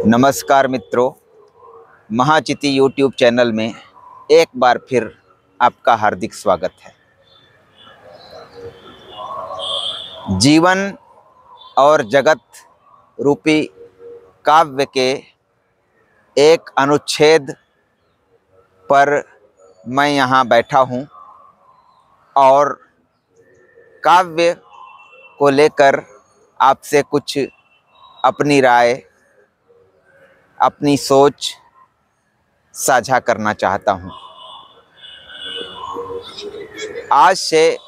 नमस्कार मित्रों, महाचिति YouTube channel में एक बार फिर आपका हार्दिक स्वागत है। जीवन और जगत रूपी काव्य के एक अनुच्छेद पर मैं यहाँ बैठा हूँ और काव्य को लेकर आपसे कुछ अपनी राय, अपनी सोच साझा करना चाहता हूँ। आज से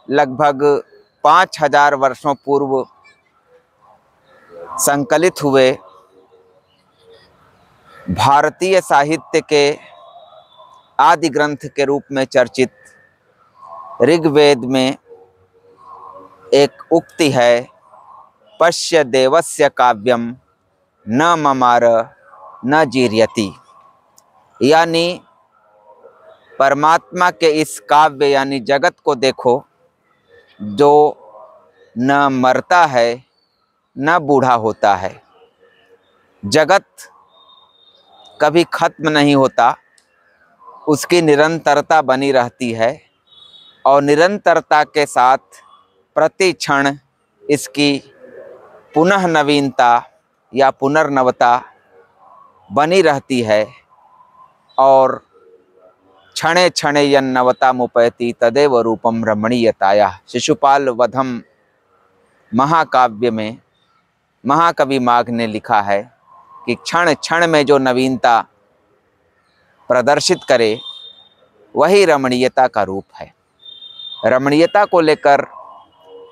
लगभग 5000 वर्षों पूर्व संकलित हुए भारतीय साहित्य के आदि ग्रंथ के रूप में चर्चित ऋग्वेद में एक उक्ति है, पश्य देवस्य काव्यम न ममार न जीर्यति। यानी परमात्मा के इस काव्य यानी जगत को देखो, जो न मरता है न बूढ़ा होता है। जगत कभी खत्म नहीं होता, उसकी निरंतरता बनी रहती है और निरंतरता के साथ प्रति क्षण इसकी पुनः नवीनता या पुनर्नवता बनी रहती है और क्षणे क्षणे यन्नवता मुपैति तदेव रूपम रमणीयताया। शिशुपाल वधम महाकाव्य में महाकवि माघ ने लिखा है कि क्षण क्षण में जो नवीनता प्रदर्शित करे वही रमणीयता का रूप है। रमणीयता को लेकर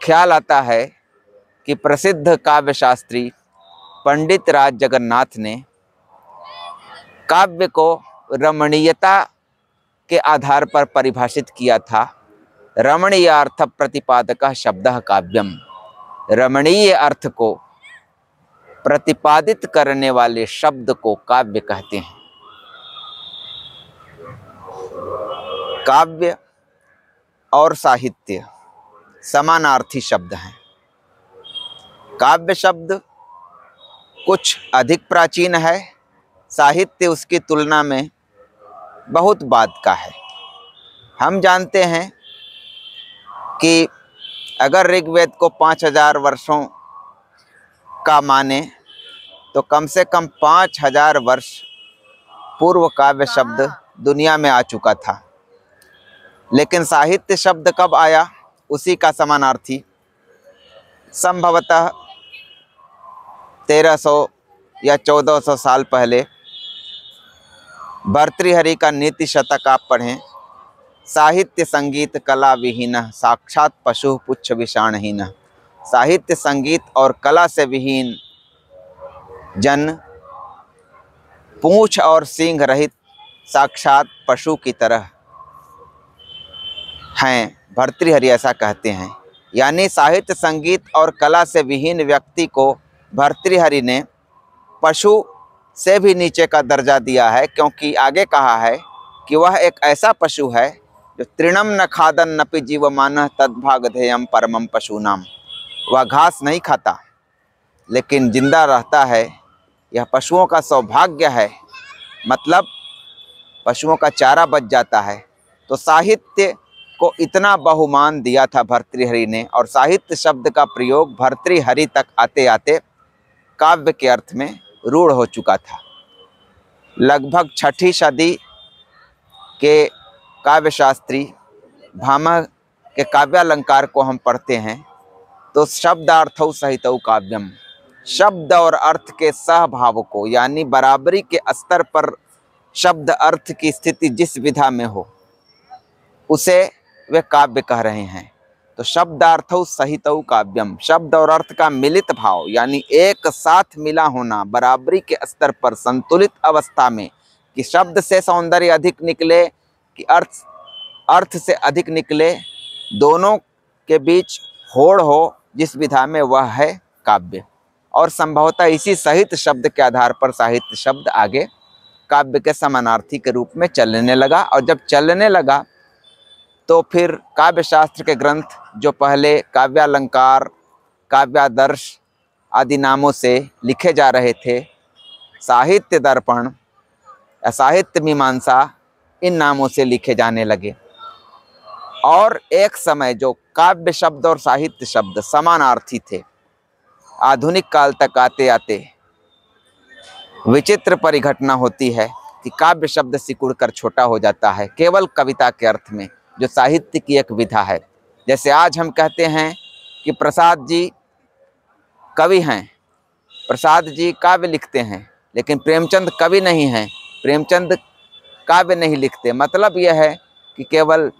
ख्याल आता है कि प्रसिद्ध काव्य शास्त्री पंडित राज जगन्नाथ ने काव्य को रमणीयता के आधार पर परिभाषित किया था। रमणीय अर्थ प्रतिपादक शब्दः काव्यम। रमणीय अर्थ को प्रतिपादित करने वाले शब्द को काव्य कहते हैं। काव्य और साहित्य समानार्थी शब्द हैं। काव्य शब्द कुछ अधिक प्राचीन है, साहित्य उसकी तुलना में बहुत बाद का है। हम जानते हैं कि अगर ऋग्वेद को 5000 वर्षों का माने तो कम से कम 5000 वर्ष पूर्व काव्य शब्द दुनिया में आ चुका था। लेकिन साहित्य शब्द कब आया? उसी का समानार्थी संभवतः 1300 या 1400 साल पहले भर्तृहरि का नीति शतक आप पढ़ें। साहित्य संगीत कला विहीन साक्षात पशु पुच्छ विषाणहीन। साहित्य संगीत और कला से विहीन जन पूंछ और सींग रहित साक्षात पशु की तरह हैं। भर्तृहरि ऐसा कहते हैं। यानी साहित्य संगीत और कला से विहीन व्यक्ति को भर्तृहरि ने पशु से भी नीचे का दर्जा दिया है, क्योंकि आगे कहा है कि वह एक ऐसा पशु है जो तृणम न खादन नपि जीवमानः तद्भागधेयम परमम पशूनाम। वह घास नहीं खाता लेकिन जिंदा रहता है, यह पशुओं का सौभाग्य है। मतलब पशुओं का चारा बच जाता है। तो साहित्य को इतना बहुमान दिया था भर्तृहरि ने, और साहित्य शब्द का प्रयोग भर्तृहरि तक आते आते काव्य के अर्थ में रूढ़ हो चुका था। लगभग 6ठी सदी के काव्य शास्त्री भामह के काव्यालंकार को हम पढ़ते हैं तो शब्दार्थौ सहितौ काव्यम, शब्द और अर्थ के सहभाव को यानी बराबरी के स्तर पर शब्द अर्थ की स्थिति जिस विधा में हो उसे वे काव्य कह रहे हैं। तो शब्दार्थौ सहितौ काव्यम, शब्द और अर्थ का मिलित भाव यानी एक साथ मिला होना, बराबरी के स्तर पर संतुलित अवस्था में, कि शब्द से सौंदर्य अधिक निकले कि अर्थ से अधिक निकले, दोनों के बीच होड़ हो जिस विधा में, वह है काव्य। और संभवतः इसी सहित शब्द के आधार पर साहित्य शब्द आगे काव्य के समानार्थी के रूप में चलने लगा। और जब चलने लगा तो फिर काव्य शास्त्र के ग्रंथ जो पहले काव्यालंकार, काव्यादर्श आदि नामों से लिखे जा रहे थे, साहित्य दर्पण या साहित्य मीमांसा इन नामों से लिखे जाने लगे। और एक समय जो काव्य शब्द और साहित्य शब्द समानार्थी थे, आधुनिक काल तक आते आते विचित्र परिघटना होती है कि काव्य शब्द सिकुड़कर छोटा हो जाता है केवल कविता के अर्थ में, जो साहित्य की एक विधा है। जैसे आज हम कहते हैं कि प्रसाद जी कवि हैं, प्रसाद जी काव्य लिखते हैं, लेकिन प्रेमचंद कवि नहीं हैं, प्रेमचंद काव्य नहीं लिखते। मतलब यह है कि केवल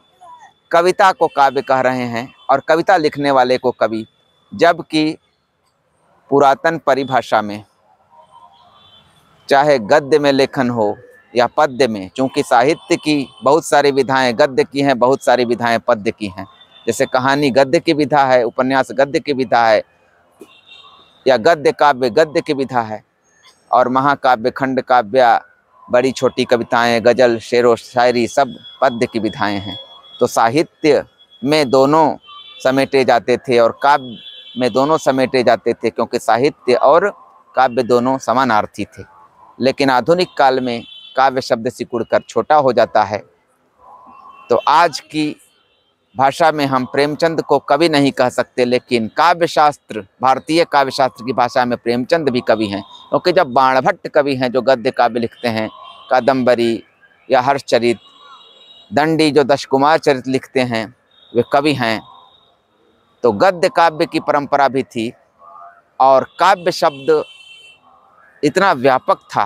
कविता को काव्य कह रहे हैं और कविता लिखने वाले को कवि, जबकि पुरातन परिभाषा में चाहे गद्य में लेखन हो या पद्य में, चूँकि साहित्य की बहुत सारी विधाएं गद्य की हैं, बहुत सारी विधाएं पद्य की हैं। जैसे कहानी गद्य की विधा है, उपन्यास गद्य की विधा है, या गद्य काव्य गद्य की विधा है, और महाकाव्य, खंड काव्य, बड़ी छोटी कविताएं, गजल, शेर व शायरी सब पद्य की विधाएं हैं। तो साहित्य में दोनों समेटे जाते थे और काव्य में दोनों समेटे जाते थे, क्योंकि साहित्य और काव्य दोनों समानार्थी थे। लेकिन आधुनिक काल में काव्य शब्द सिकुड़कर छोटा हो जाता है। तो आज की भाषा में हम प्रेमचंद को कवि नहीं कह सकते, लेकिन काव्य शास्त्र, भारतीय काव्य शास्त्र की भाषा में प्रेमचंद भी कवि हैं। क्योंकि जब बाणभट्ट कवि हैं जो गद्य काव्य लिखते हैं, कादम्बरी या हर्षचरित, दंडी जो दशकुमार चरित लिखते हैं, वे कवि हैं। तो गद्य काव्य की परंपरा भी थी, और काव्य शब्द इतना व्यापक था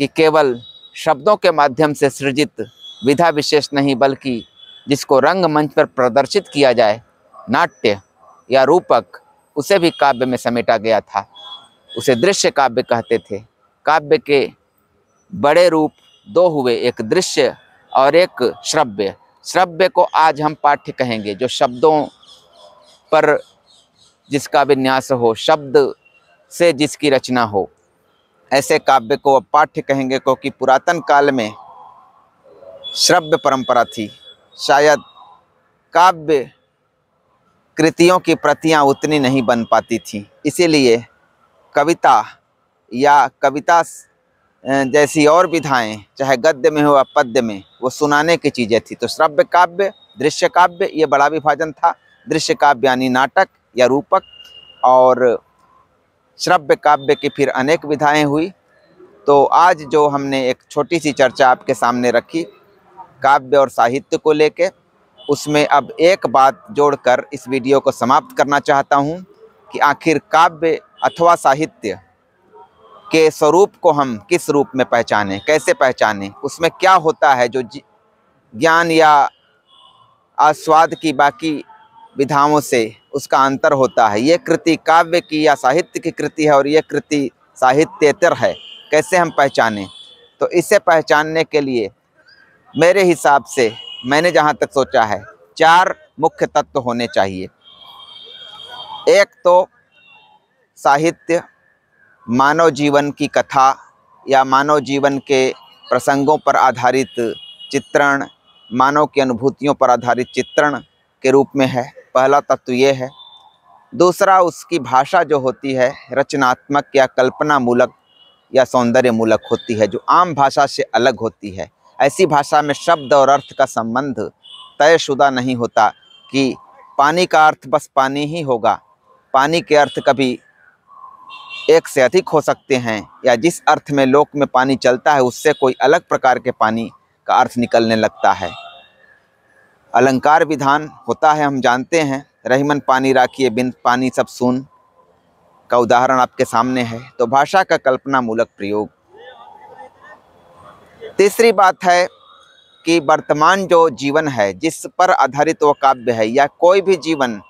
कि केवल शब्दों के माध्यम से सृजित विधा विशेष नहीं, बल्कि जिसको रंगमंच पर प्रदर्शित किया जाए, नाट्य या रूपक, उसे भी काव्य में समेटा गया था। उसे दृश्य काव्य कहते थे। काव्य के बड़े रूप दो हुए, एक दृश्य और एक श्रव्य। श्रव्य को आज हम पाठ्य कहेंगे, जो शब्दों पर जिसका विन्यास हो, शब्द से जिसकी रचना हो, ऐसे काव्य को अब पाठ्य कहेंगे। क्योंकि पुरातन काल में श्रव्य परंपरा थी, शायद काव्य कृतियों की प्रतियां उतनी नहीं बन पाती थी, इसीलिए कविता या कविता जैसी और विधाएं, चाहे गद्य में हो या पद्य में, वो सुनाने की चीज़ें थी। तो श्रव्य काव्य, दृश्य काव्य, ये बड़ा विभाजन था। दृश्य काव्य यानी नाटक या रूपक, और श्रव्य काव्य की फिर अनेक विधाएं हुई। तो आज जो हमने एक छोटी सी चर्चा आपके सामने रखी काव्य और साहित्य को लेके, उसमें अब एक बात जोड़कर इस वीडियो को समाप्त करना चाहता हूं कि आखिर काव्य अथवा साहित्य के स्वरूप को हम किस रूप में पहचानें, कैसे पहचानें, उसमें क्या होता है जो ज्ञान या आस्वाद की बाकी विधाओं से उसका अंतर होता है। ये कृति काव्य की या साहित्य की कृति है और ये कृति साहित्येतर है, कैसे हम पहचानें। तो इसे पहचानने के लिए मेरे हिसाब से, मैंने जहाँ तक सोचा है, 4 मुख्य तत्व होने चाहिए। एक तो साहित्य मानव जीवन की कथा या मानव जीवन के प्रसंगों पर आधारित चित्रण, मानव की अनुभूतियों पर आधारित चित्रण के रूप में है, पहला तत्व ये है। दूसरा, उसकी भाषा जो होती है रचनात्मक या कल्पना मूलक या सौंदर्य मूलक होती है, जो आम भाषा से अलग होती है। ऐसी भाषा में शब्द और अर्थ का संबंध तयशुदा नहीं होता कि पानी का अर्थ बस पानी ही होगा। पानी के अर्थ कभी एक से अधिक हो सकते हैं, या जिस अर्थ में लोक में पानी चलता है उससे कोई अलग प्रकार के पानी का अर्थ निकलने लगता है। अलंकार विधान होता है, हम जानते हैं, रहीमन पानी राखिए बिन पानी सब सून का उदाहरण आपके सामने है। तो भाषा का कल्पना मूलक प्रयोग। तीसरी बात है कि वर्तमान जो जीवन है जिस पर आधारित वो काव्य है, या कोई भी जीवन,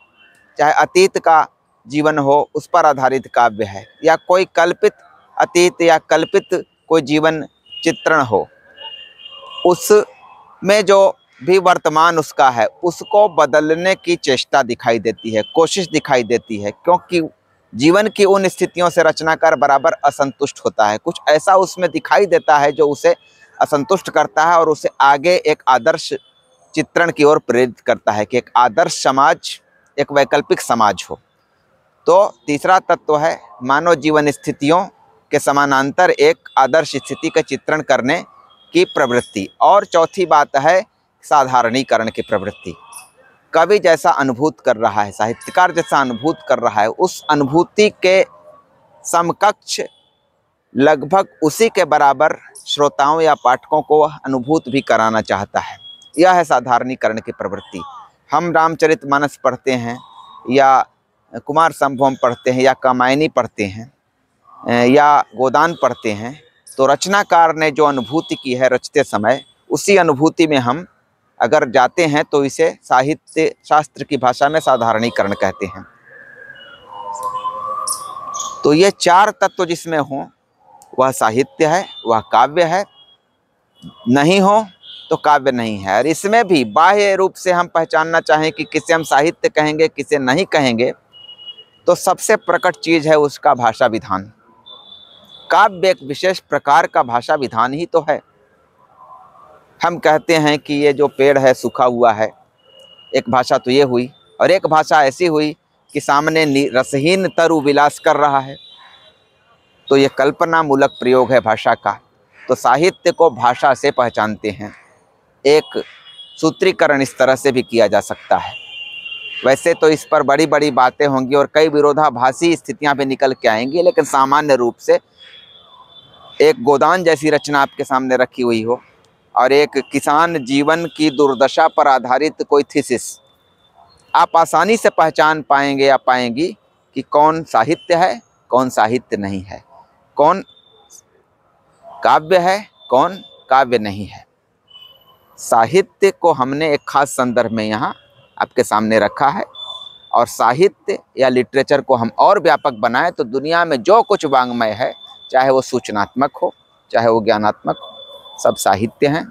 चाहे अतीत का जीवन हो उस पर आधारित काव्य है, या कोई कल्पित अतीत या कल्पित कोई जीवन चित्रण हो, उसमें जो भी वर्तमान उसका है उसको बदलने की चेष्टा दिखाई देती है, कोशिश दिखाई देती है। क्योंकि जीवन की उन स्थितियों से रचनाकार बराबर असंतुष्ट होता है, कुछ ऐसा उसमें दिखाई देता है जो उसे असंतुष्ट करता है और उसे आगे एक आदर्श चित्रण की ओर प्रेरित करता है कि एक आदर्श समाज, एक वैकल्पिक समाज हो। तो तीसरा तत्व है मानव जीवन स्थितियों के समानांतर एक आदर्श स्थिति का चित्रण करने की प्रवृत्ति। और चौथी बात है साधारणीकरण की प्रवृत्ति। कवि जैसा अनुभूत कर रहा है, साहित्यकार जैसा अनुभूत कर रहा है, उस अनुभूति के समकक्ष लगभग उसी के बराबर श्रोताओं या पाठकों को अनुभूत भी कराना चाहता है। यह है साधारणीकरण की प्रवृत्ति। हम रामचरितमानस पढ़ते हैं या कुमार संभवम पढ़ते हैं या कामायनी पढ़ते हैं या गोदान पढ़ते हैं, तो रचनाकार ने जो अनुभूति की है रचते समय, उसी अनुभूति में हम अगर जाते हैं तो इसे साहित्य शास्त्र की भाषा में साधारणीकरण कहते हैं। तो ये चार तत्व जिसमें हों वह साहित्य है, वह काव्य है, नहीं हो तो काव्य नहीं है। और इसमें भी बाह्य रूप से हम पहचानना चाहें कि किसे हम साहित्य कहेंगे किसे नहीं कहेंगे, तो सबसे प्रकट चीज़ है उसका भाषा विधान। काव्य एक विशेष प्रकार का भाषा विधान ही तो है। हम कहते हैं कि ये जो पेड़ है सूखा हुआ है, एक भाषा तो ये हुई, और एक भाषा ऐसी हुई कि सामने रसहीन तरु विलास कर रहा है, तो ये कल्पना मूलक प्रयोग है भाषा का। तो साहित्य को भाषा से पहचानते हैं। एक सूत्रीकरण इस तरह से भी किया जा सकता है। वैसे तो इस पर बड़ी बड़ी बातें होंगी और कई विरोधाभासी स्थितियां भी निकल के आएंगी, लेकिन सामान्य रूप से एक गोदान जैसी रचना आपके सामने रखी हुई हो और एक किसान जीवन की दुर्दशा पर आधारित कोई थीसिस, आप आसानी से पहचान पाएंगे या पाएंगी कि कौन साहित्य है कौन साहित्य नहीं है, कौन काव्य है कौन काव्य नहीं है। साहित्य को हमने एक खास संदर्भ में यहाँ आपके सामने रखा है, और साहित्य या लिटरेचर को हम और व्यापक बनाएं तो दुनिया में जो कुछ वाङ्मय है, चाहे वो सूचनात्मक हो चाहे वो ज्ञानात्मक हो, सब साहित्य हैं।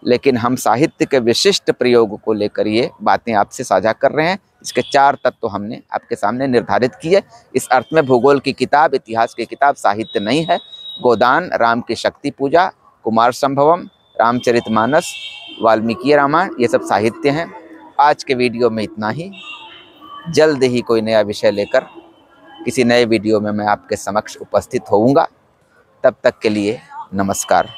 लेकिन हम साहित्य के विशिष्ट प्रयोग को लेकर ये बातें आपसे साझा कर रहे हैं। इसके चार तत्व हमने आपके सामने निर्धारित किए। इस अर्थ में भूगोल की किताब, इतिहास की किताब साहित्य नहीं है। गोदान, राम की शक्ति पूजा, कुमार संभवम, रामचरितमानस, वाल्मीकि रामायण, ये सब साहित्य हैं। आज के वीडियो में इतना ही। जल्द ही कोई नया विषय लेकर किसी नए वीडियो में मैं आपके समक्ष उपस्थित होऊंगा। तब तक के लिए नमस्कार।